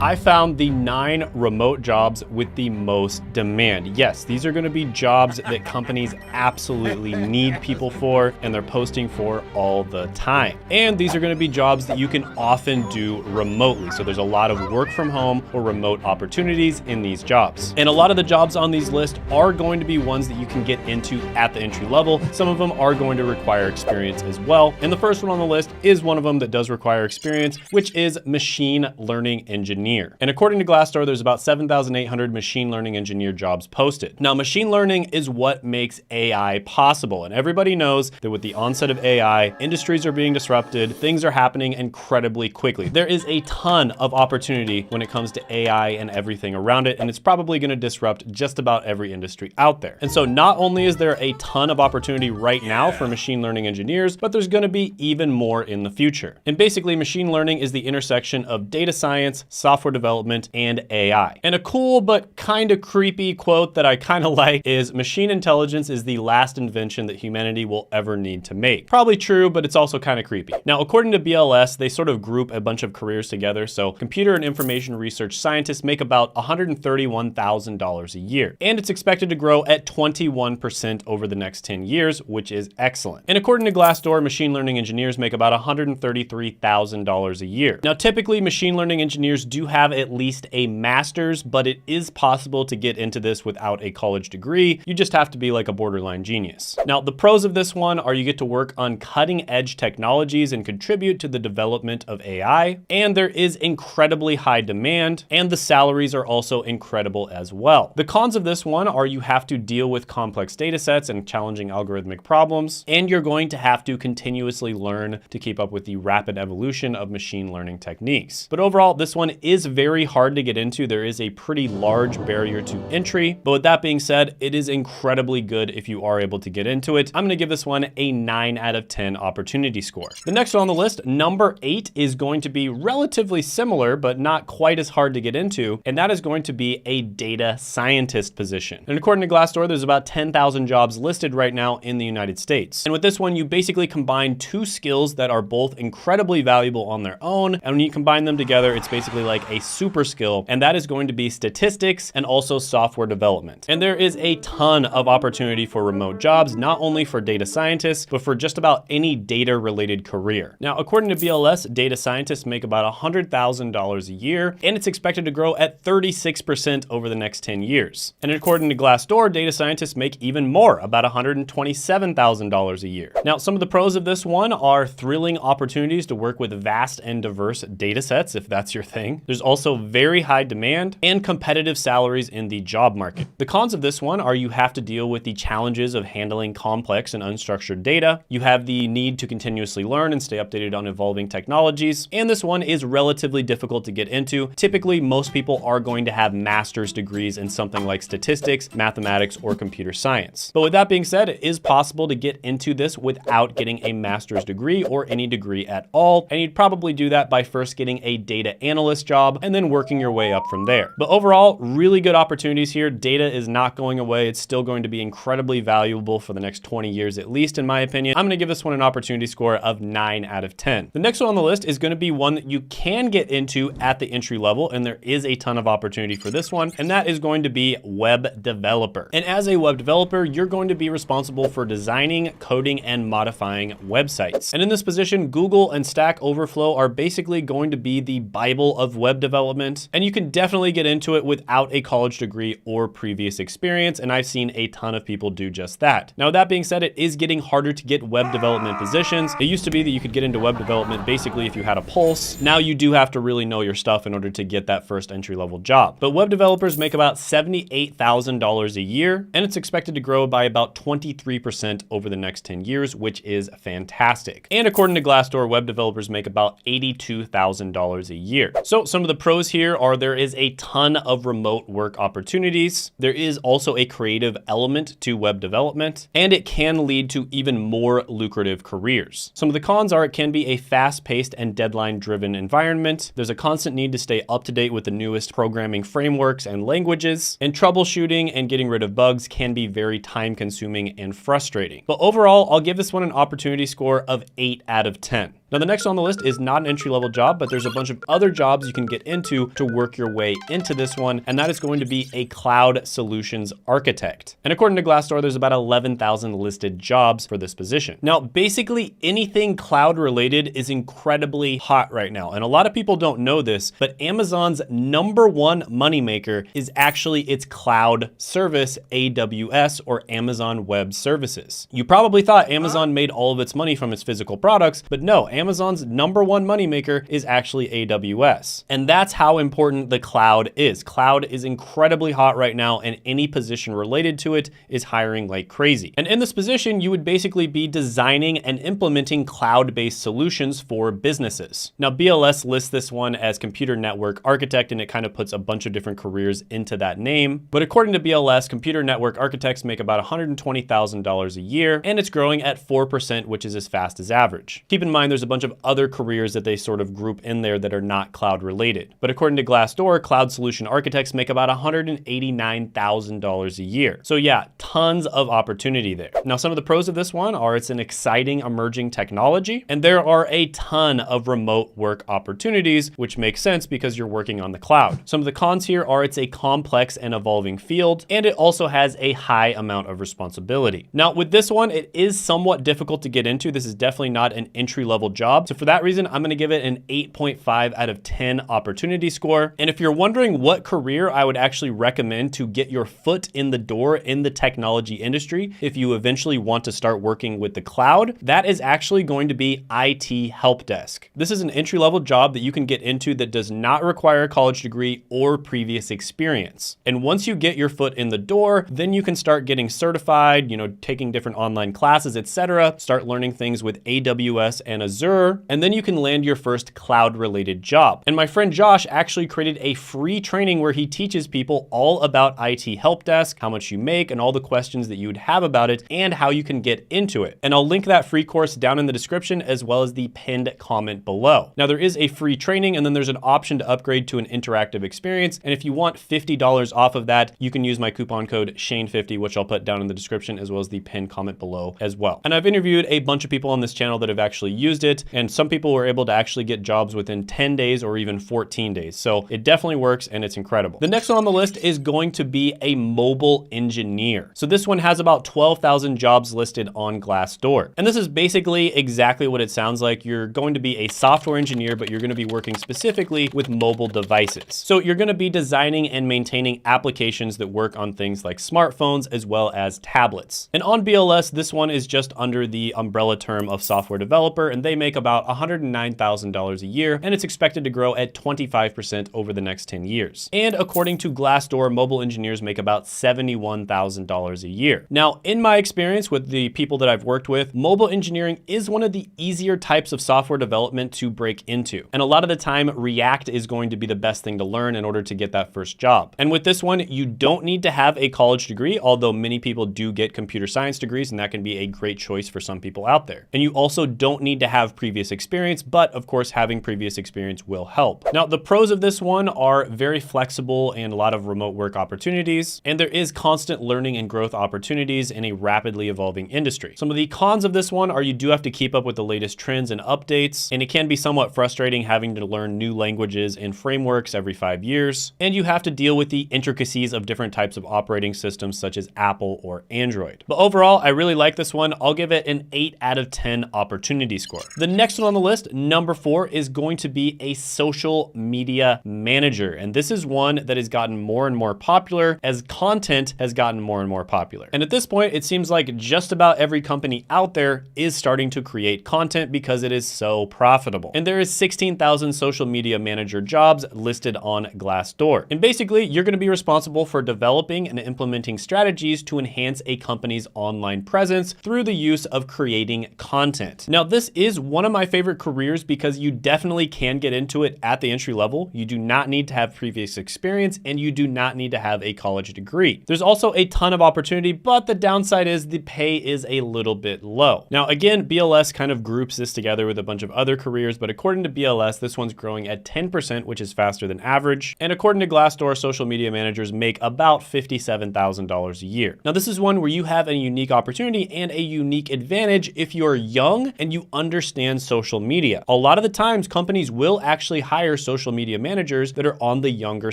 I found the 9 remote jobs with the most demand. Yes, these are going to be jobs that companies absolutely need people for, and they're posting for all the time. And these are going to be jobs that you can often do remotely. So there's a lot of work from home or remote opportunities in these jobs. And a lot of the jobs on these lists are going to be ones that you can get into at the entry level. Some of them are going to require experience as well. And the first one on the list is one of them that does require experience, which is machine learning engineer. And according to Glassdoor, there's about 7,800 machine learning engineer jobs posted. Now, machine learning is what makes AI possible. And everybody knows that with the onset of AI, industries are being disrupted, things are happening incredibly quickly. There is a ton of opportunity when it comes to AI and everything around it, and it's probably going to disrupt just about every industry out there. And so not only is there a ton of opportunity right now for machine learning engineers, but there's going to be even more in the future. And basically, machine learning is the intersection of data science, software development, and AI. And a cool but kind of creepy quote that I kind of like is, machine intelligence is the last invention that humanity will ever need to make. Probably true, but it's also kind of creepy. Now, according to BLS, they sort of group a bunch of careers together. So computer and information research scientists make about $131,000 a year. And it's expected to grow at 21% over the next 10 years, which is excellent. And according to Glassdoor, machine learning engineers make about $133,000 a year. Now, typically machine learning engineers do have at least a master's, but it is possible to get into this without a college degree. You just have to be like a borderline genius. Now, the pros of this one are you get to work on cutting edge technologies and contribute to the development of AI. And there is incredibly high demand, and the salaries are also incredible as well. The cons of this one are you have to deal with complex data sets and challenging algorithmic problems, and you're going to have to continuously learn to keep up with the rapid evolution of machine learning techniques. But overall, this one is very hard to get into. There is a pretty large barrier to entry, but with that being said, it is incredibly good if you are able to get into it. I'm gonna give this one a 9 out of 10 opportunity score. The next one on the list, number 8, is going to be relatively similar, but not quite as hard to get into, and that is going to be a data scientist position. And according to Glassdoor, there's about 10,000 jobs listed right now in the United States. And with this one, you basically combine 2 skills that are both incredibly valuable on their own, and when you combine them together, it's basically like a super skill, and that is going to be statistics and also software development. And there is a ton of opportunity for remote jobs, not only for data scientists, but for just about any data related career. Now, according to BLS, data scientists make about $100,000 a year, and it's expected to grow at 36% over the next 10 years. And according to Glassdoor, data scientists make even more, about $127,000 a year. Now, some of the pros of this one are thrilling opportunities to work with vast and diverse data sets, if that's your thing. There's also very high demand and competitive salaries in the job market. The cons of this one are you have to deal with the challenges of handling complex and unstructured data. You have the need to continuously learn and stay updated on evolving technologies. And this one is relatively difficult to get into. Typically, most people are going to have master's degrees in something like statistics, mathematics, or computer science. But with that being said, it is possible to get into this without getting a master's degree or any degree at all. And you'd probably do that by first getting a data analyst job and then working your way up from there. But overall, really good opportunities here. Data is not going away. It's still going to be incredibly valuable for the next 20 years, at least in my opinion. I'm gonna give this one an opportunity score of 9 out of 10. The next one on the list is gonna be one that you can get into at the entry level, and there is a ton of opportunity for this one, and that is going to be web developer. And as a web developer, you're going to be responsible for designing, coding, and modifying websites. And in this position, Google and Stack Overflow are basically going to be the Bible of web development, and you can definitely get into it without a college degree or previous experience, and I've seen a ton of people do just that. Now, with that being said, it is getting harder to get web development positions. It used to be that you could get into web development basically if you had a pulse. Now you do have to really know your stuff in order to get that first entry-level job. But web developers make about $78,000 a year, and it's expected to grow by about 23% over the next 10 years, which is fantastic. And according to Glassdoor, web developers make about $82,000 a year. So some of the pros here are there is a ton of remote work opportunities. There is also a creative element to web development, and it can lead to even more lucrative careers. Some of the cons are it can be a fast-paced and deadline-driven environment. There's a constant need to stay up to date with the newest programming frameworks and languages, and troubleshooting and getting rid of bugs can be very time-consuming and frustrating. But overall, I'll give this one an opportunity score of 8 out of 10. Now, the next on the list is not an entry-level job, but there's a bunch of other jobs you can get into to work your way into this one, and that is going to be a cloud solutions architect. And according to Glassdoor, there's about 11,000 listed jobs for this position. Now, basically anything cloud related is incredibly hot right now. And a lot of people don't know this, but Amazon's #1 moneymaker is actually its cloud service, AWS, or Amazon Web Services. You probably thought Amazon made all of its money from its physical products, but no, Amazon's #1 moneymaker is actually AWS. And that's how important the cloud is. Cloud is incredibly hot right now, and any position related to it is hiring like crazy. And in this position, you would basically be designing and implementing cloud-based solutions for businesses. Now, BLS lists this one as computer network architect, and it kind of puts a bunch of different careers into that name. But according to BLS, computer network architects make about $120,000 a year, and it's growing at 4%, which is as fast as average. Keep in mind, there's a bunch of other careers that they sort of group in there that are not cloud related. But according to Glassdoor, cloud solution architects make about $189,000 a year. So yeah, tons of opportunity there. Now, some of the pros of this one are it's an exciting emerging technology, and there are a ton of remote work opportunities, which makes sense because you're working on the cloud. Some of the cons here are it's a complex and evolving field, and it also has a high amount of responsibility. Now, with this one, it is somewhat difficult to get into. This is definitely not an entry-level job. So for that reason, I'm gonna give it an 8.5 out of 10 opportunity score. And if you're wondering what career I would actually recommend to get your foot in the door in the technology industry, if you eventually want to start working with the cloud, that is actually going to be IT help desk. This is an entry-level job that you can get into that does not require a college degree or previous experience. And once you get your foot in the door, then you can start getting certified, taking different online classes, etc. Start learning things with AWS and Azure, and then you can land your first cloud-related job. And my friend Josh actually created a free training where he teaches people all about IT help desk, how much you make, and all the questions that you would have about it, and how you can get into it. And I'll link that free course down in the description as well as the pinned comment below. Now, there is a free training, and then there's an option to upgrade to an interactive experience. And if you want $50 off of that, you can use my coupon code Shane50, which I'll put down in the description as well as the pinned comment below as well. And I've interviewed a bunch of people on this channel that have actually used it, and some people were able to actually get jobs within 10 days or even 14 days. So it definitely works, and it's incredible. The next one on the list is going to be a mobile engineer. So this one has about 12,000 jobs listed on Glassdoor. And this is basically exactly what it sounds like. You're going to be a software engineer, but you're going to be working specifically with mobile devices. So you're going to be designing and maintaining applications that work on things like smartphones as well as tablets. And on BLS, this one is just under the umbrella term of software developer, and they make about $109,000 a year, and it's expected to grow at 25% over the next 10 years. And according to Glassdoor, mobile engineers make about $71,000 a year. Now, in my experience with the people that I've worked with, mobile engineering is one of the easier types of software development to break into. And a lot of the time, React is going to be the best thing to learn in order to get that first job. And with this one, you don't need to have a college degree, although many people do get computer science degrees, and that can be a great choice for some people out there. And you also don't need to have previous experience, but of course, having previous experience will help. Now, the pros of this one are very flexible and a lot of remote work opportunities, and there is constant learning and growth opportunities in a rapidly evolving industry. Some of the cons of this one are you do have to keep up with the latest trends and updates, and it can be somewhat frustrating having to learn new languages and frameworks every 5 years, and you have to deal with the intricacies of different types of operating systems such as Apple or Android. But overall, I really like this one. I'll give it an 8 out of 10 opportunity score. The next one on the list, number 4, is going to be a social media manager. And this is one that has gotten more and more popular as content has gotten more and more popular. And at this point, it seems like just about every company out there is starting to create content because it is so profitable. And there is 16,000 social media manager jobs listed on Glassdoor. And basically, you're going to be responsible for developing and implementing strategies to enhance a company's online presence through the use of creating content. Now, this is one of my favorite careers because you definitely can get into it at the entry level. You do not need to have previous experience, and you do not need to have a college degree. There's also a ton of opportunity, but the downside is the pay is a little bit low. Now, again, BLS kind of groups this together with a bunch of other careers, but according to BLS, this one's growing at 10%, which is faster than average. And according to Glassdoor, social media managers make about $57,000 a year. Now, this is one where you have a unique opportunity and a unique advantage if you're young and you understand understand social media. A lot of the times companies will actually hire social media managers that are on the younger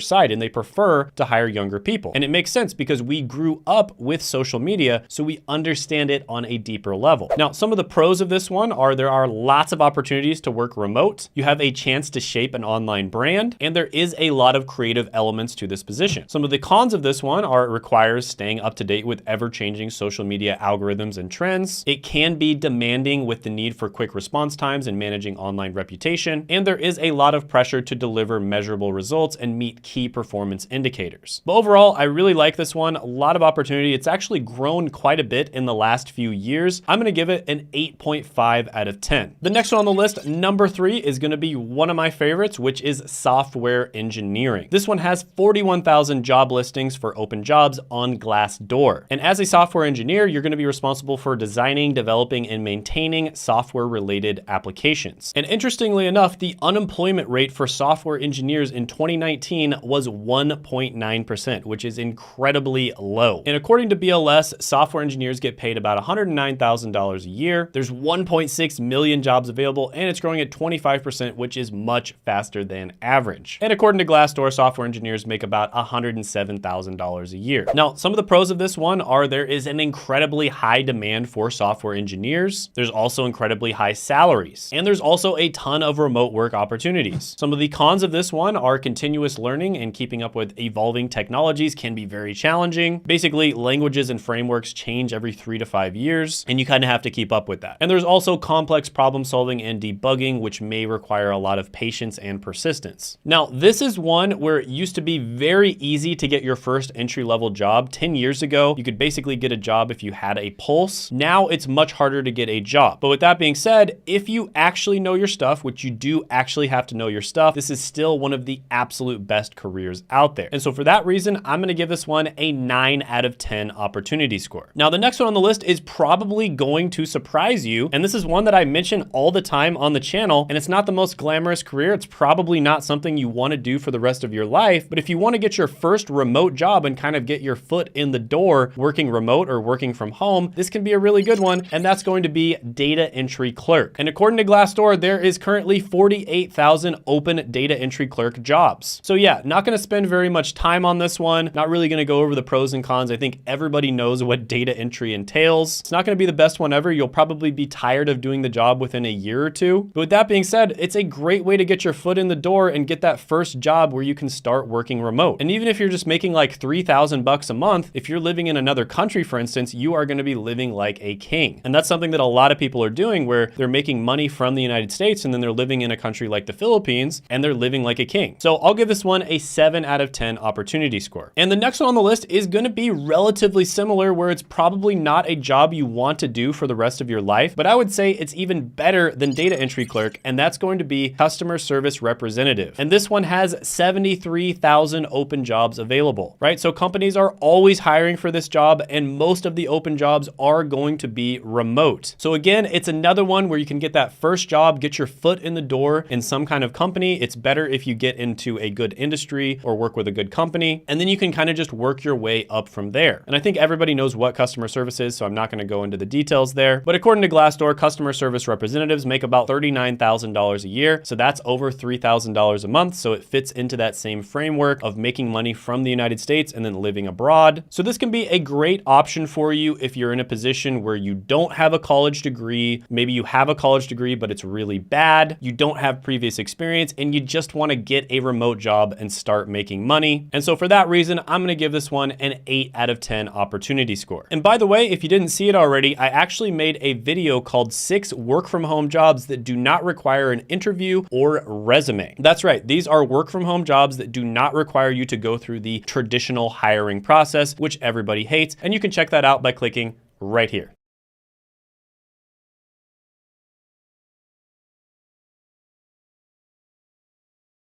side, and they prefer to hire younger people. And it makes sense because we grew up with social media, so we understand it on a deeper level. Now, some of the pros of this one are there are lots of opportunities to work remote. You have a chance to shape an online brand, and there is a lot of creative elements to this position. Some of the cons of this one are it requires staying up to date with ever-changing social media algorithms and trends. It can be demanding with the need for quick response times and managing online reputation, and there is a lot of pressure to deliver measurable results and meet key performance indicators. But overall, I really like this one. A lot of opportunity. It's actually grown quite a bit in the last few years. I'm gonna give it an 8.5 out of 10. The next one on the list, number 3, is gonna be one of my favorites, which is software engineering. This one has 41,000 job listings for open jobs on Glassdoor. And as a software engineer, you're gonna be responsible for designing, developing, and maintaining software-related applications. And interestingly enough, the unemployment rate for software engineers in 2019 was 1.9%, which is incredibly low. And according to BLS, software engineers get paid about $109,000 a year. There's 1.6 million jobs available, and it's growing at 25%, which is much faster than average. And according to Glassdoor, software engineers make about $107,000 a year. Now, some of the pros of this one are there is an incredibly high demand for software engineers. There's also incredibly high salaries, and there's also a ton of remote work opportunities. Some of the cons of this one are continuous learning and keeping up with evolving technologies can be very challenging. Basically, languages and frameworks change every 3 to 5 years, and you kind of have to keep up with that. And there's also complex problem solving and debugging, which may require a lot of patience and persistence. Now, this is one where it used to be very easy to get your first entry-level job. 10 years ago, you could basically get a job if you had a pulse. Now it's much harder to get a job. But with that being said, if you actually know your stuff, which you do actually have to know your stuff, this is still one of the absolute best careers out there. And so for that reason, I'm gonna give this one a 9 out of 10 opportunity score. Now, the next one on the list is probably going to surprise you. And this is one that I mention all the time on the channel. And it's not the most glamorous career. It's probably not something you wanna do for the rest of your life. But if you wanna get your first remote job and kind of get your foot in the door working remote or working from home, this can be a really good one. And that's going to be data entry clerk. And according to Glassdoor, there is currently 48,000 open data entry clerk jobs. So yeah, not gonna spend very much time on this one. Not really gonna go over the pros and cons. I think everybody knows what data entry entails. It's not gonna be the best one ever. You'll probably be tired of doing the job within a year or two. But with that being said, it's a great way to get your foot in the door and get that first job where you can start working remote. And even if you're just making like 3,000 bucks a month, if you're living in another country, for instance, you are gonna be living like a king. And that's something that a lot of people are doing where they're making money from the United States and then they're living in a country like the Philippines and they're living like a king. So I'll give this one a 7 out of 10 opportunity score. And the next one on the list is gonna be relatively similar where it's probably not a job you want to do for the rest of your life, but I would say it's even better than data entry clerk, and that's going to be customer service representative. And this one has 73,000 open jobs available, right? So companies are always hiring for this job, and most of the open jobs are going to be remote. So again, it's another one where you can get that first job, get your foot in the door in some kind of company. It's better if you get into a good industry or work with a good company, and then you can kind of just work your way up from there. And I think everybody knows what customer service is, so I'm not going to go into the details there. But according to Glassdoor, customer service representatives make about $39,000 a year. So that's over $3,000 a month. So it fits into that same framework of making money from the United States and then living abroad. So this can be a great option for you if you're in a position where you don't have a college degree. Maybe you have a college degree, but it's really bad. You don't have previous experience and you just want to get a remote job and start making money. And so for that reason, I'm going to give this one an 8 out of 10 opportunity score. And by the way, if you didn't see it already, I actually made a video called 6 work from home jobs that do not require an interview or resume. That's right. These are work from home jobs that do not require you to go through the traditional hiring process, which everybody hates. And you can check that out by clicking right here.